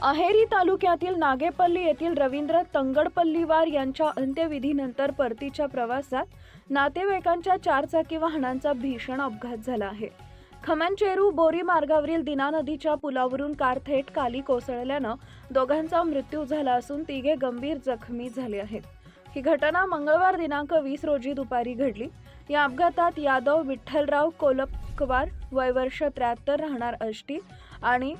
अहेरी तालुक्यातील नागेपल्ली येथील रवींद्र तंगडपल्लीवार यांच्या अंत्यविधीनंतर परतीच्या प्रवासात नातेवाईकांच्या चारचाकी वाहनांचा भीषण अपघात झाला आहे. खमनचेरू बोरी मार्गावरील दिना नदीच्या पुलावरून कार थेट खाली कोसळल्यानं दोघांचा मृत्यू झाला असून तिघे गंभीर जखमी झाले आहेत. ही घटना मंगळवार दिनांक 20 रोजी दुपारी घडली. या अपघातात यादव विठ्ठलराव कोलपकवार वय वर्ष 73 राहणार आष्टी आणि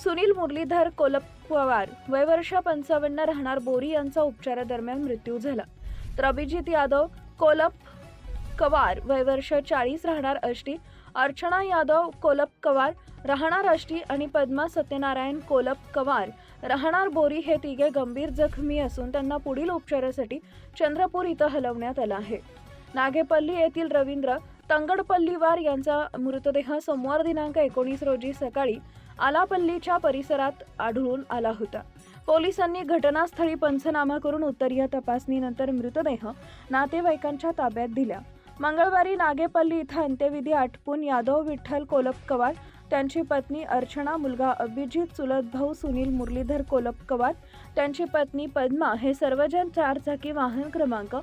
सुनील मुरलीधर कोलपकवार वय वर्ष 55 राहणार बोरी यांचा उपचारादरम्यान मृत्यू झाला. तर अभिजित यादव कोलपकवार वय वर्ष 40 राहणार आष्टी, अर्चना यादव कोलपकवार राहणार आष्टी आणि पद्मा सत्यनारायण कोलपकवार राहणार बोरी हे तिघे गंभीर जखमी असून त्यांना पुढील उपचारासाठी चंद्रपूर इथं हलवण्यात आलं आहे. नागेपल्ली येथील रवींद्र तंगडपल्लीवार यांचा मृतदेह सोमवार दिनांक 19 रोजी सकाळी आलापल्लीच्या परिसरात आढळून आला होता. पोलिसांनी घटनास्थळी पंचनामा करून उत्तरीय तपासणीनंतर मृतदेह नातेवाईकांच्या ताब्यात दिला. मंगळवारी नागेपल्ली इथं अंत्यविधी आटपून यादव विठ्ठल कोलपकवार, त्यांची पत्नी अर्चना, मुलगा अभिजित, चुलत भाऊ सुनील मुरलीधर कोलपकवार, त्यांची पत्नी पद्मा हे सर्वजण चारचाकी वाहन क्रमांक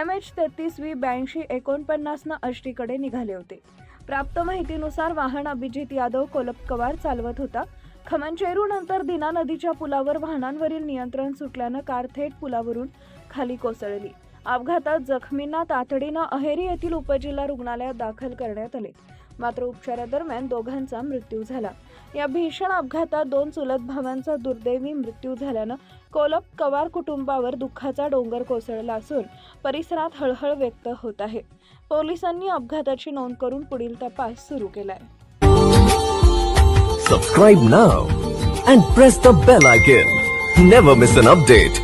MH33V8249 आष्टीकडे निघाले होते. प्राप्त माहितीनुसार वाहन अभिजित यादव कोलपकवार चालवत होता. खमनचेरू नंतर दिना नदीच्या पुलावर वाहनांवरील नियंत्रण सुटल्यानं कार थेट पुलावरून खाली कोसळली. अपघातात जखमींना तातडीनं अहेरी येथील उपजिल्हा रुग्णालयात दाखल करण्यात आले. मात्र उपचारादरम्यान दोघांचा मृत्यू झाला. या भीषण अपघातात 2 चुलत भावांचा दुर्दैवी मृत्यू झाल्यानं कोलपकवार कुटुंबावर दुःखाचा डोंगर कोसळला असून परिसरात हळहळ व्यक्त होत आहे. पोलिसांनी अपघाताची नोंद करून पुढील तपास सुरू केलाय. Subscribe now and press the bell icon. Never miss an update.